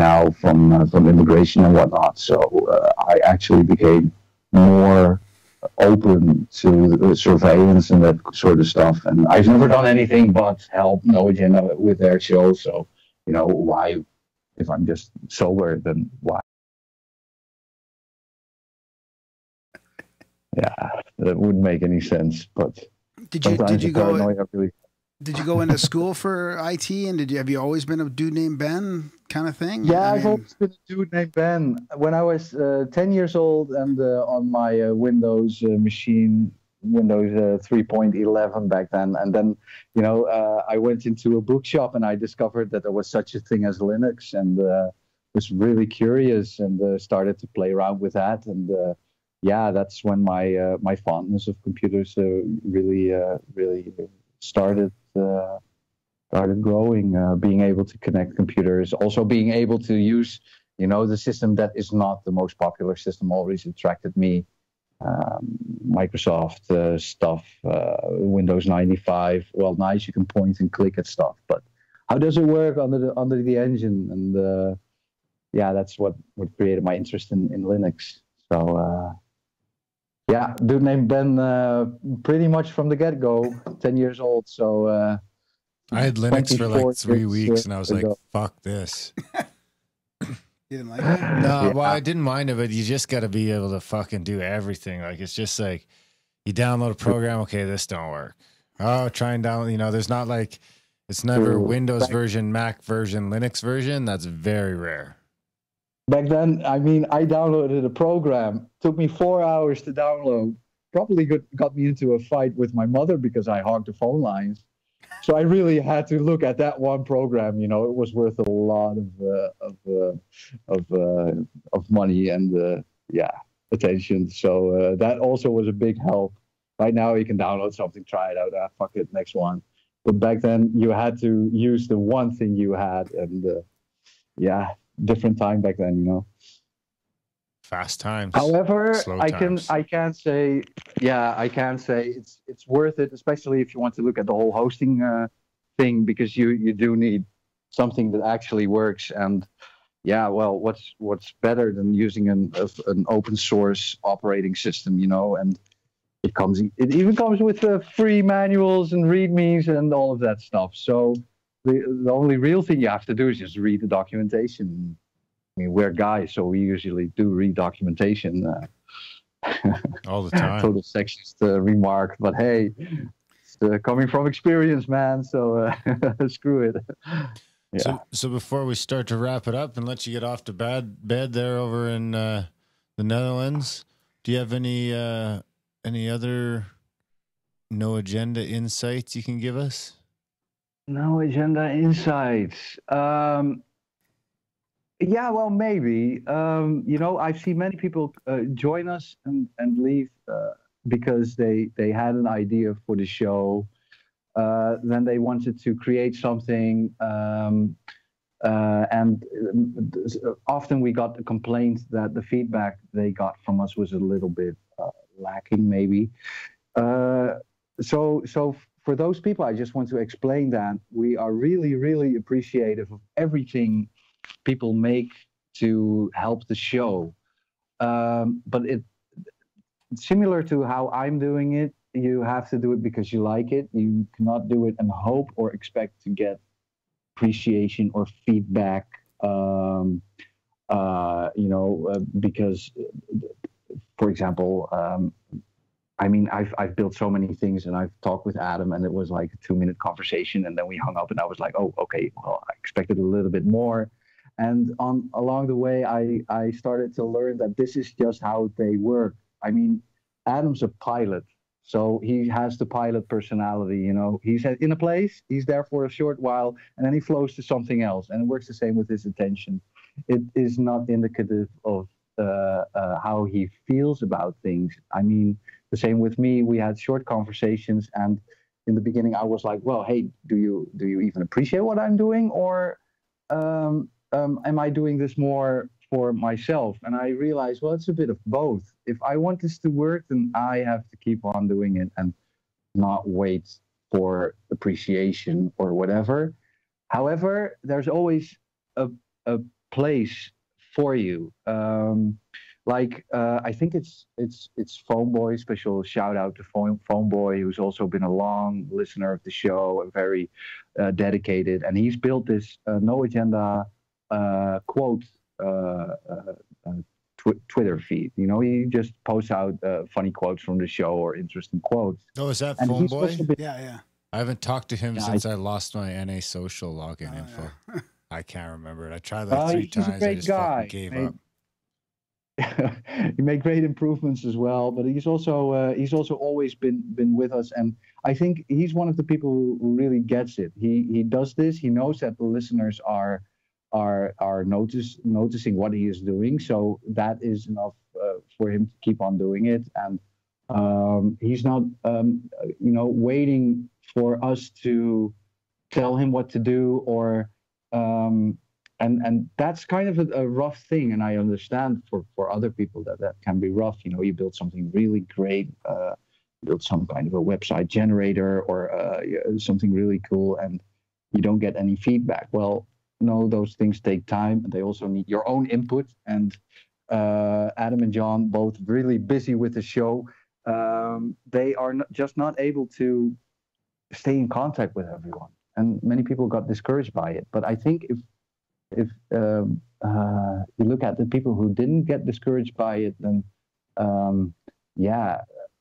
now from immigration and whatnot. So I actually became more open to surveillance and that sort of stuff. And I've never done anything but help No Agenda with their show. So, why, if I'm just sober, then why? Yeah, that wouldn't make any sense. But did you go really... Did you go into school for IT, and have you always been a dude named Ben kind of thing? Yeah, I've always been a dude named Ben. When I was 10 years old and on my Windows machine, Windows 3.11 back then, and then I went into a bookshop and I discovered that there was such a thing as Linux, and was really curious and started to play around with that. And yeah, that's when my fondness of computers really started growing, being able to connect computers, also being able to use, the system that is not the most popular system always attracted me. Microsoft stuff, Windows 95. Well, nice, you can point and click at stuff, but how does it work under the engine? And yeah, that's what created my interest in Linux. So yeah, dude named Ben, pretty much from the get-go, 10 years old. So I had Linux for like 3 weeks, and I was like, fuck this. You didn't like it? No, yeah. Well, I didn't mind it, but you just got to be able to fucking do everything. Like, it's just like, you download a program, okay, this don't work. Oh, try and download, there's not like, it's never Windows version, Mac version, Linux version. That's very rare. Back then, I downloaded a program. Took me 4 hours to download. Probably got me into a fight with my mother because I hogged the phone lines. So I really had to look at that one program. It was worth a lot of money and attention. So that also was a big help. Right now, you can download something, try it out. Fuck it, next one. But back then, you had to use the one thing you had, and different time back then, Fast times. However, I can say it's worth it, especially if you want to look at the whole hosting thing, because you do need something that actually works. And what's better than using an open source operating system, and it even comes with free manuals and readmes and all of that stuff. So the only real thing you have to do is just read the documentation. We're guys, so we usually do read documentation all the time. Total sexist remark, but hey, it's coming from experience, man. So screw it. Yeah. So before we start to wrap it up and let you get off to bed there over in the Netherlands, do you have any other No Agenda insights you can give us? No Agenda insights. Yeah, well, maybe. I've seen many people join us and leave because they had an idea for the show. Then they wanted to create something. And often we got the complaint that the feedback they got from us was a little bit lacking, maybe. So for those people, I just want to explain that we are really, really appreciative of everything people make to help the show. But it's similar to how I'm doing it. You have to do it because you like it. You cannot do it and hope or expect to get appreciation or feedback, because, for example, I've built so many things, and I've talked with Adam, and it was like a 2-minute conversation, and then we hung up, and I was like, oh, okay, well, I expected a little bit more. And along the way, I started to learn that this is just how they work. Adam's a pilot, so he has the pilot personality. He's in a place, he's there for a short while, and then he flows to something else. And it works the same with his attention. It is not indicative of how he feels about things. The same with me. We had short conversations, and in the beginning, I was like, "Well, hey, do you even appreciate what I'm doing, or am I doing this more for myself?" And I realized, well, it's a bit of both. If I want this to work, then I have to keep on doing it and not wait for appreciation or whatever. However, there's always a place for you. I think it's Phone Boy. Special shout out to Phone Boy, who's also been a long listener of the show and very dedicated. And he's built this No Agenda quote Twitter feed. You know, he just posts out funny quotes from the show or interesting quotes. Oh, is that And Phone he's Boy? also been, Yeah. I haven't talked to him Yeah, since I lost my NA social login info. Yeah. I can't remember it. I tried like 3 he's times. a great I just guy. fucking gave up. He made great improvements as well, but he's also always been with us, and I think he's one of the people who really gets it. He does this. He knows that the listeners are noticing what he is doing, so that is enough for him to keep on doing it. And he's not waiting for us to tell him what to do, or and that's kind of a rough thing, and I understand for other people that can be rough. You know, you build something really great, build some kind of a website generator or something really cool, and you don't get any feedback. Well, no, those things take time, and they also need your own input. And Adam and John, both really busy with the show, they are just not able to stay in contact with everyone, and many people got discouraged by it. But I think if you look at the people who didn't get discouraged by it, then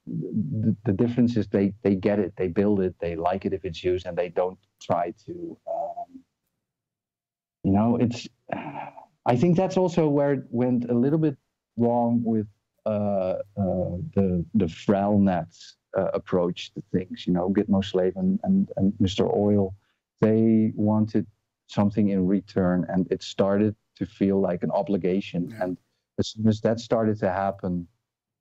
the difference is they get it, they build it, they like it if it's used, and they don't try to it's I think that's also where it went a little bit wrong with the Frelnet approach to things. You know, Gitmo Slave and Mr. Oil, they wanted something in return, and it started to feel like an obligation. Yeah. And as soon as that started to happen,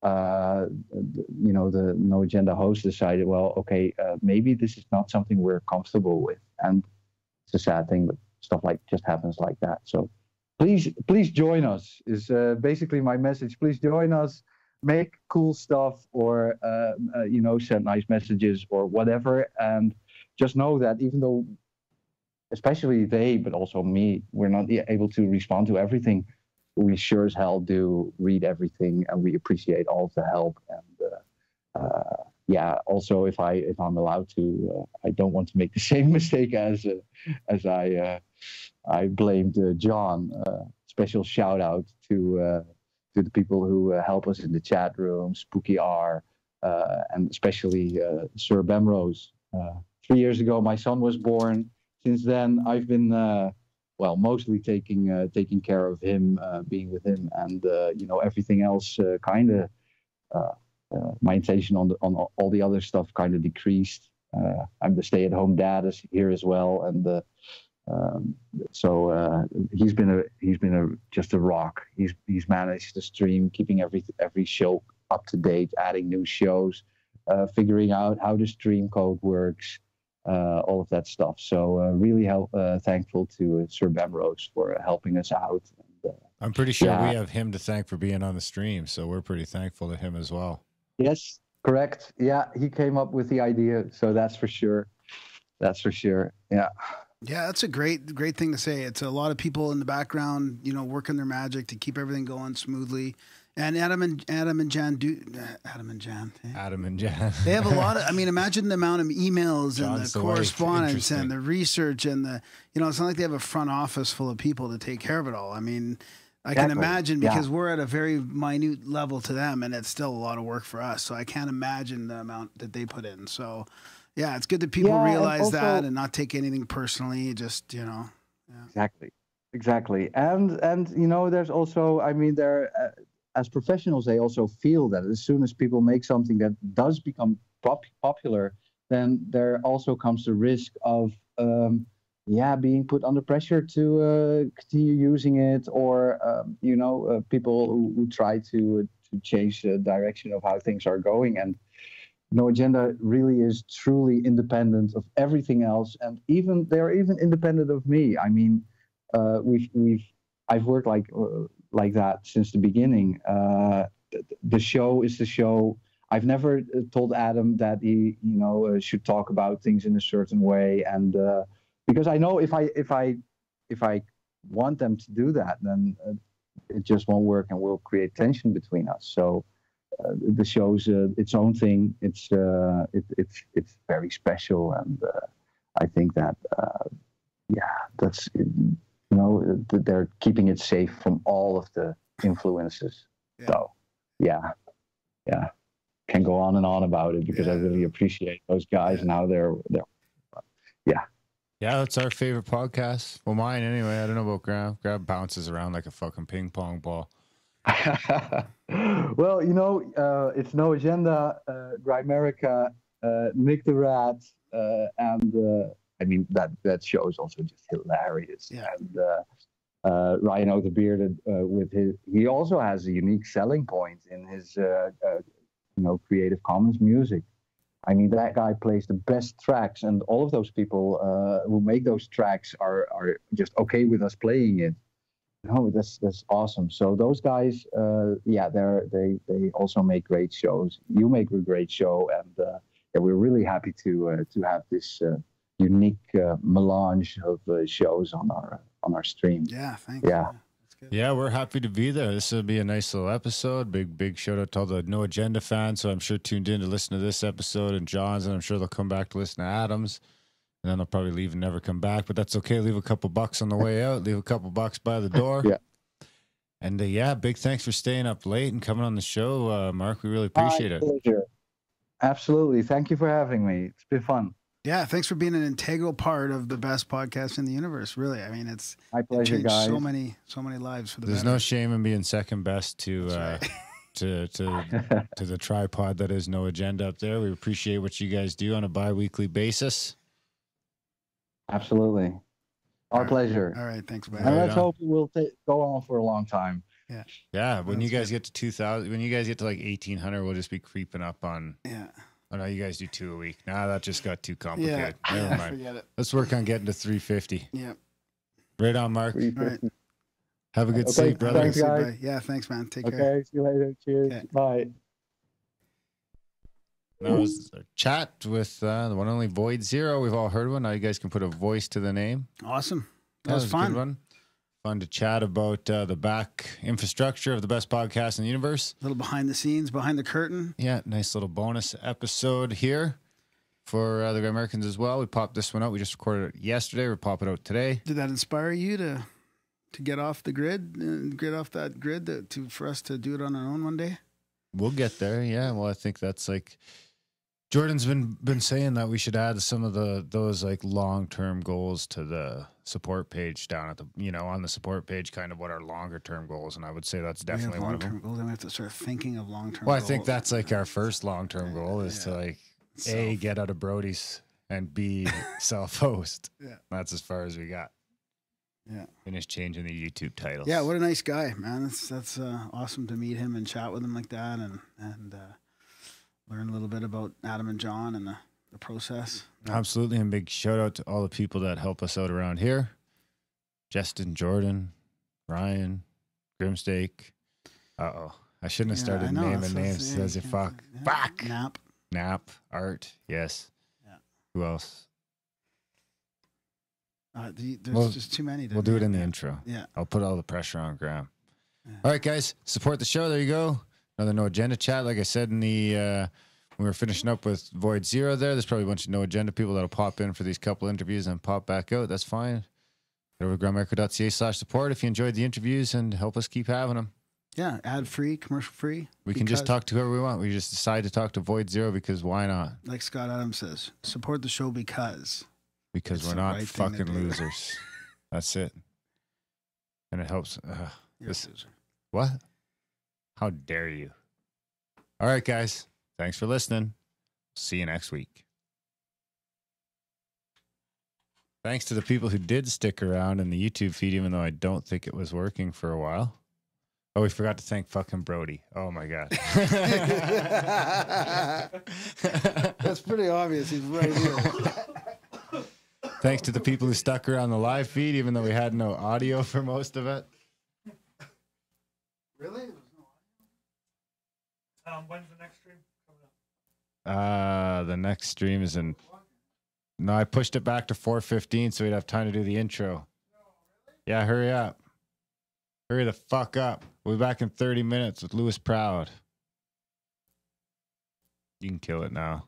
the No Agenda host decided, well, okay, maybe this is not something we're comfortable with. And it's a sad thing, but stuff like just happens like that. So please join us is basically my message. Please join us, make cool stuff, or send nice messages or whatever. And just know that even though, especially they, but also me, we're not able to respond to everything, we sure as hell do read everything, and we appreciate all of the help. And also if I'm allowed to, I don't want to make the same mistake as I blamed John. Special shout out to the people who help us in the chat room, Spooky R, and especially Sir Bemrose. 3 years ago, my son was born. Since then, I've been mostly taking care of him, being with him, and everything else my attention on all the other stuff kind of decreased. I'm the stay-at-home dad here as well, and he's been just a rock. He's managed the stream, keeping every show up to date, adding new shows, figuring out how the stream code works. All of that stuff. So really thankful to Sir Bemrose for helping us out. And, I'm pretty sure we have him to thank for being on the stream, so we're pretty thankful to him as well. Yes, correct. Yeah, he came up with the idea, so that's for sure. That's for sure. Yeah. Yeah, that's a great thing to say. It's a lot of people in the background, working their magic to keep everything going smoothly. And Adam and Jan. They have a lot of, imagine the amount of emails and the correspondence and the research and it's not like they have a front office full of people to take care of it all. I mean, I can imagine, because we're at a very minute level to them, and it's still a lot of work for us. So I can't imagine the amount that they put in. So yeah, it's good that people realize that and not take anything personally. Just, Yeah. Exactly. And there's also, as professionals, they also feel that as soon as people make something that does become popular, then there also comes the risk of being put under pressure to continue using it, or people who try to change the direction of how things are going. And No Agenda really is truly independent of everything else, and they're even independent of me. I mean, I've worked like that since the beginning. The show is the show. I've never told Adam that he should talk about things in a certain way, and because I know if I want them to do that, then it just won't work and will create tension between us. So the show's its own thing. It's very special, and I think that that's they're keeping it safe from all of the influences. Yeah. So yeah, can go on and on about it because I really appreciate those guys and how they're yeah. Yeah, that's our favorite podcast. Well, mine anyway. I don't know about Graham. Graham bounces around like a fucking ping pong ball. Well, it's No Agenda, Grimerica, Nick the Rat, and I mean that show is also just hilarious. Yeah. And Ryan O the Bearded with he also has a unique selling point in his Creative Commons music. I mean, that guy plays the best tracks, and all of those people who make those tracks are just okay with us playing it. No, that's awesome. So those guys, they also make great shows. You make a great show, and we're really happy to have this unique melange of shows on our stream. Yeah, thanks. Yeah. Yeah, we're happy to be there. This will be a nice little episode. Big shout out to all the No Agenda fans. So I'm sure tuned in to listen to this episode and John's, and I'm sure they'll come back to listen to Adam's, and then they'll probably leave and never come back. But that's okay. Leave a couple bucks on the way out. Leave a couple bucks by the door. Yeah. And big thanks for staying up late and coming on the show, Mark. We really appreciate it. Pleasure. Absolutely. Thank you for having me. It's been fun. Yeah, thanks for being an integral part of the best podcast in the universe. Really, I mean, it's my pleasure, guys. So many lives for the. There's better. no shame in being second best to right. to the tripod that is No Agenda up there. We appreciate what you guys do on a bi-weekly basis. Absolutely, our pleasure. All right, thanks, man. And let's hope it will go on for a long time. Yeah. When you guys get to 2,000, when you guys get to like 1,800, we'll just be creeping up on. Yeah. Oh no, you guys do 2 a week. Nah, that just got too complicated. Never mind. Forget it. Let's work on getting to 350. Yeah. Right on, Mark. All right. Have a good sleep, brother. Thanks, guys. Yeah, thanks, man. Take care. Okay, see you later. Cheers. Okay. Bye. That was a chat with the one and only Void Zero. We've all heard one. Now you guys can put a voice to the name. Awesome. That was fun. A good one. Fun to chat about the back infrastructure of the best podcast in the universe. A little behind the scenes, behind the curtain. Yeah, nice little bonus episode here for the Grimerica as well. We popped this one out. We just recorded it yesterday. We're popping it out today. Did that inspire you to get off the grid, for us to do it on our own one day? We'll get there. Yeah. Well, I think that's like Jordan's been saying that we should add some of those like long-term goals to the support page down at the, on the support page, kind of what our longer term goals. And I would say that's definitely one of them. Goals, then we have to start thinking of long-term Well, goals. I think that's like our first long-term goal is to like A, get out of Brody's, and B, self-host. Yeah. That's as far as we got. Yeah. Finish changing the YouTube titles. Yeah. What a nice guy, man. That's awesome to meet him and chat with him like that and learn a little bit about Adam and John and the process. Absolutely. And big shout out to all the people that help us out around here. Justin, Jordan, Ryan, Grimsteak. Uh-oh. I shouldn't have started naming names. Says you fuck. Fuck. Nap. Art. Yes. Yeah. Who else? There's just too many. We'll do it in the intro. Yeah. I'll put all the pressure on Graham. Yeah. All right, guys. Support the show. There you go. Another No Agenda chat. Like I said in the when we were finishing up with Void Zero there's probably a bunch of No Agenda people that'll pop in for these couple interviews and pop back out. That's fine. Go over to grimerica.ca/support if you enjoyed the interviews and help us keep having them. Yeah, ad-free, commercial-free. We can just talk to whoever we want. We just decide to talk to Void Zero because why not? Like Scott Adams says, support the show because we're not fucking losers. That's it. And it helps. What? How dare you? All right, guys. Thanks for listening. See you next week. Thanks to the people who did stick around in the YouTube feed, even though I don't think it was working for a while. Oh, we forgot to thank fucking Brody. Oh, my God. That's pretty obvious. He's right here. Thanks to the people who stuck around the live feed, even though we had no audio for most of it. Really? When's the next stream coming up? The next stream is in. No, I pushed it back to 4:15 so we'd have time to do the intro. No, really? Yeah, hurry up. Hurry the fuck up. We'll be back in 30 minutes with Louis Proud. You can kill it now.